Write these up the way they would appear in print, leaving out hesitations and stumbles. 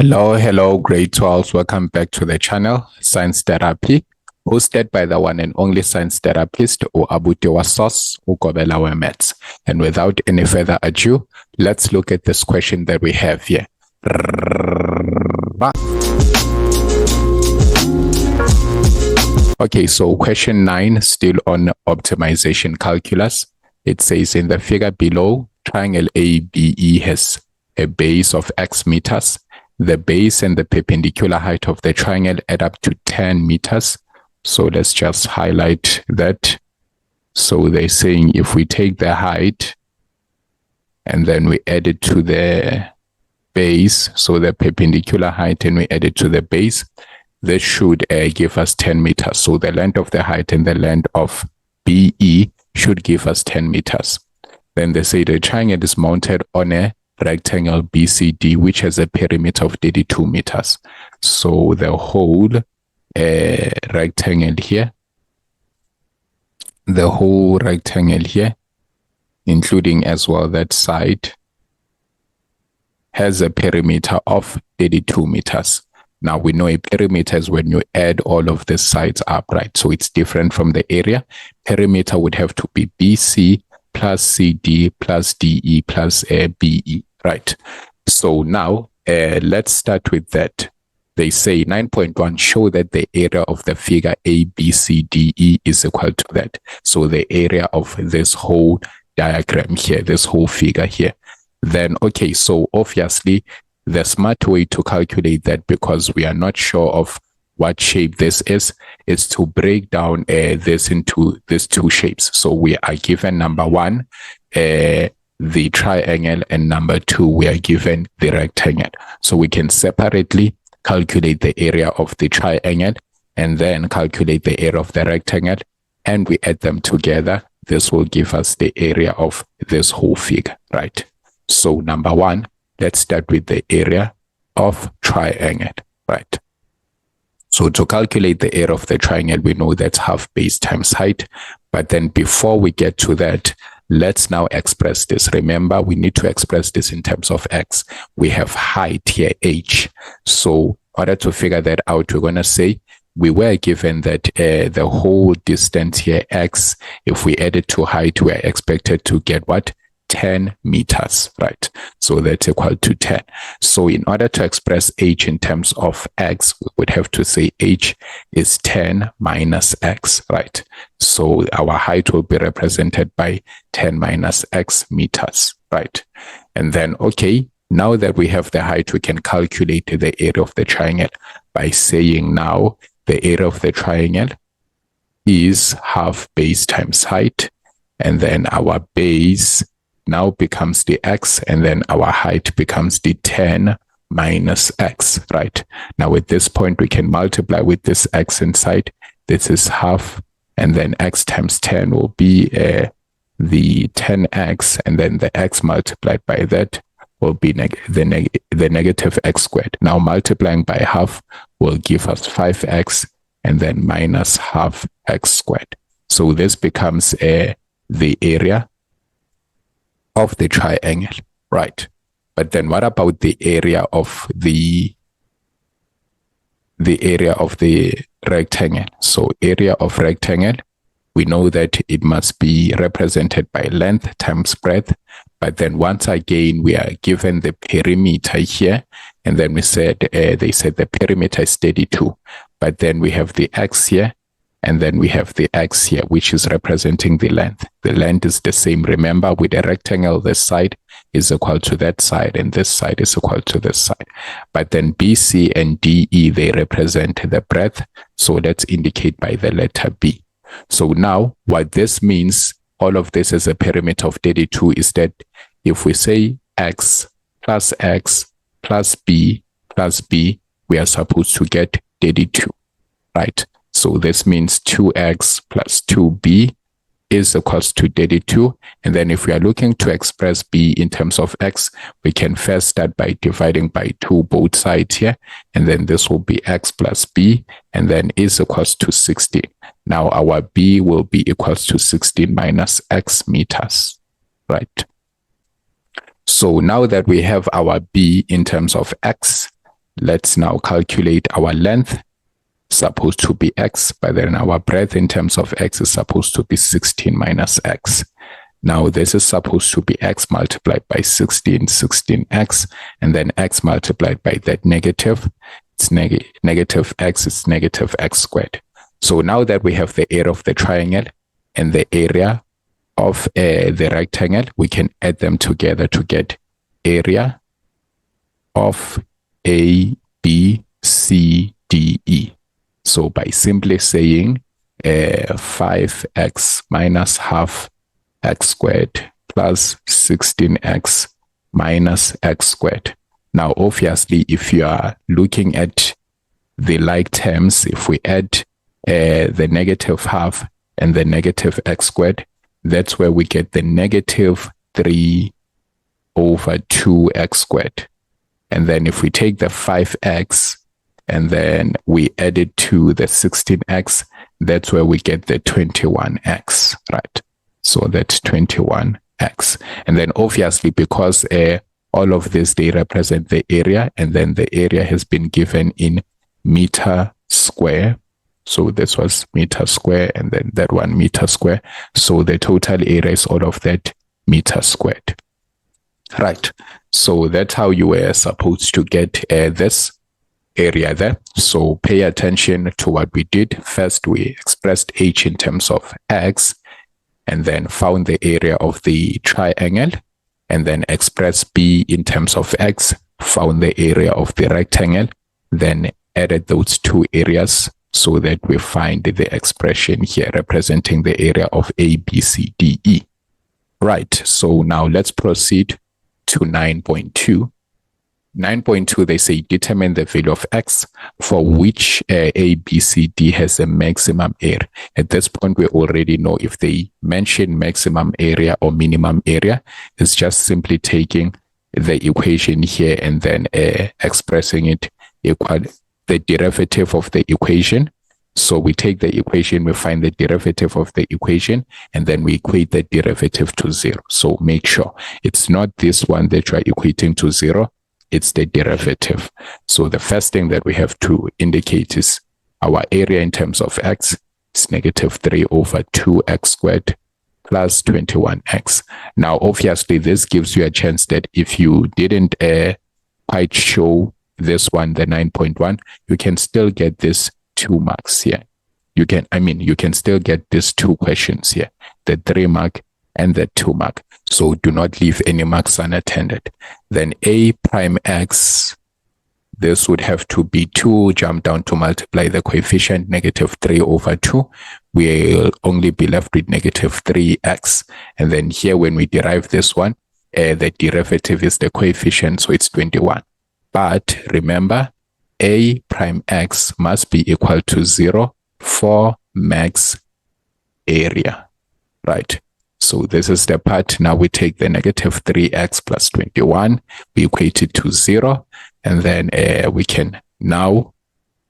Hello, grade 12. Welcome back to the channel, Science Therapy, hosted by the one and only science therapist, Abutewa Sos, Ugobelawe Mets. And without any further ado, let's look at this question that we have here. Okay, so question 9, still on optimization calculus. It says in the figure below, triangle ABE has a base of x meters. The base and the perpendicular height of the triangle add up to 10 meters. So let's just highlight that. So they're saying if we take the height and then we add it to the base, so the perpendicular height, and we add it to the base, this should give us 10 meters. So the length of the height and the length of BE should give us 10 meters. Then they say the triangle is mounted on a rectangle BCD, which has a perimeter of 32 meters. So the whole rectangle here, including as well that side, has a perimeter of 32 meters. Now we know a perimeter is when you add all of the sides up, right? So it's different from the area. Perimeter would have to be BC plus CD plus DE plus BE, right? So now let's start with that. They say 9.1 show that the area of the figure ABCDE is equal to that. So the area of this whole diagram here, this whole figure here. Then, okay, so obviously the smart way to calculate that, because we are not sure of what shape this is to break down this into these two shapes. So we are given number one, the triangle, and number two, we are given the rectangle. So we can separately calculate the area of the triangle and then calculate the area of the rectangle, and we add them together. This will give us the area of this whole figure, right? So number one, let's start with the area of triangle, right? So to calculate the area of the triangle, we know that's half base times height. But then before we get to that, let's now express this. Remember, we need to express this in terms of x. We have height here, h. So in order to figure that out, we're going to say we were given that the whole distance here, x, if we add it to height, we are expected to get what? 10 meters, right? So that's equal to 10. So in order to express h in terms of x, we would have to say h is 10 minus x, right? So our height will be represented by 10 minus x meters, right? And then, okay, now that we have the height, we can calculate the area of the triangle by saying now the area of the triangle is half base times height, and then our base now becomes the x, and then our height becomes the 10 minus x, right? Now at this point, we can multiply with this x inside. This is half, and then x times 10 will be the 10x, and then the x multiplied by that will be the negative x squared. Now multiplying by half will give us 5x, and then minus half x squared. So this becomes the area of the triangle, right? But then what about the area of the rectangle? So area of rectangle, we know that it must be represented by length times breadth. But then once again, we are given the perimeter here, and then we said they said the perimeter is 32. But then we have the x here, and then we have the x here, which is representing the length. The length is the same. Remember, with a rectangle, this side is equal to that side, and this side is equal to this side. But then BC and DE, they represent the breadth. So let's indicate by the letter B. So now what this means, all of this is a perimeter of 32, is that if we say x plus B plus B, we are supposed to get 32, right? So this means 2x plus 2b is equals to 32. And then if we are looking to express b in terms of x, we can first start by dividing by 2 both sides here. And then this will be x plus b, and then is equals to 16. Now our b will be equals to 16 minus x meters, right? So now that we have our b in terms of x, let's now calculate our length, supposed to be x, but then our breadth in terms of x is supposed to be 16 minus x. Now this is supposed to be x multiplied by 16, 16x, and then x multiplied by that negative. It's negative x, it's negative x squared. So now that we have the area of the triangle and the area of the rectangle, we can add them together to get area of A, B, C, D, E. So by simply saying 5x minus half x squared plus 16x minus x squared. Now, obviously, if you are looking at the like terms, if we add the negative half and the negative x squared, that's where we get the negative 3 over 2x squared. And then if we take the 5x and then we add it to the 16x, that's where we get the 21x, right? So that's 21x. And then obviously, because all of this, they represent the area, and then the area has been given in meter square. So this was meter square, and then that one meter square. So the total area is all of that meter squared. Right. So that's how you were supposed to get this area there. So pay attention to what we did. First, we expressed h in terms of x, and then found the area of the triangle, and then express b in terms of x, found the area of the rectangle, then added those two areas so that we find the expression here representing the area of A, B, C, D, E. Right, so now let's proceed to 9.2. 9.2, they say determine the value of x for which A, B, C, D has a maximum area. At this point, we already know if they mention maximum area or minimum area, it's just simply taking the equation here and then expressing it equal the derivative of the equation. So we take the equation, we find the derivative of the equation, and then we equate the derivative to 0. So make sure it's not this one that you are equating to 0. It's the derivative. So the first thing that we have to indicate is our area in terms of x is negative 3 over 2x squared plus 21x. Now, obviously, this gives you a chance that if you didn't quite show this one, the 9.1, you can still get this 2 marks here. You can still get these 2 questions here, the 3 mark and the 2 mark. So do not leave any marks unattended. Then a prime x, this would have to be 2, jump down to multiply the coefficient, negative 3 over 2. We'll only be left with negative 3x. And then here, when we derive this one, the derivative is the coefficient, so it's 21. But remember, a prime x must be equal to 0 for max area, right? So this is the part. Now we take the negative 3x plus 21, we equate it to 0, and then we can now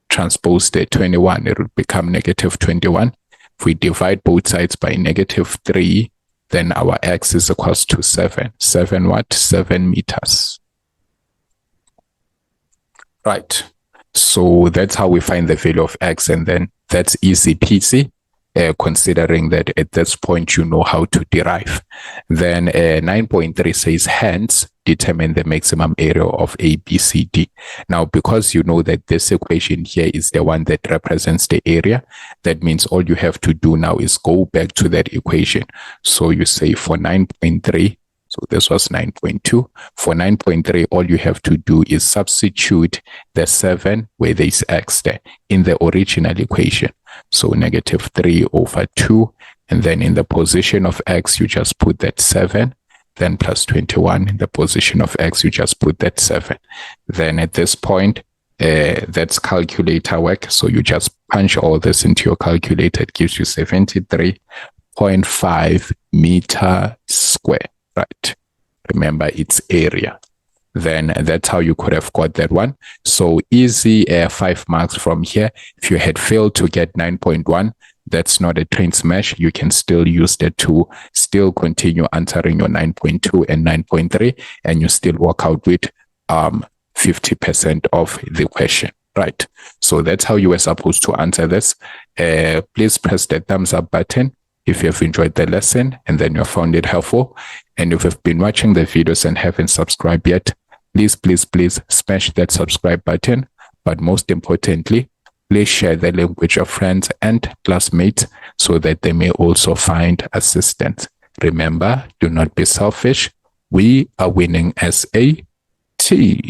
transpose the 21. It will become negative 21. If we divide both sides by negative 3, then our x is equals to 7. 7 what? 7 meters. Right. So that's how we find the value of x, and then that's easy peasy. Considering that at this point you know how to derive. Then 9.3 says, hence, determine the maximum area of A, B, C, D. Now, because you know that this equation here is the one that represents the area, that means all you have to do now is go back to that equation. So you say for 9.3, so this was 9.2. For 9.3, all you have to do is substitute the 7 where there is x there in the original equation. So negative 3 over 2, and then in the position of x, you just put that 7, then plus 21. In the position of x, you just put that 7. Then at this point, that's calculator work. So you just punch all this into your calculator. It gives you 73.5 meter square, right? Remember, it's area. Then that's how you could have got that one. So easy 5 marks from here. If you had failed to get 9.1, that's not a train smash. You can still use that to still continue answering your 9.2 and 9.3, and you still walk out with 50% of the question, right? So that's how you were supposed to answer this. Please press the thumbs up button if you have enjoyed the lesson and then you found it helpful. And if you've been watching the videos and haven't subscribed yet, please smash that subscribe button. But most importantly, please share the link with your friends and classmates so that they may also find assistance. Remember, do not be selfish. We are winning as a team.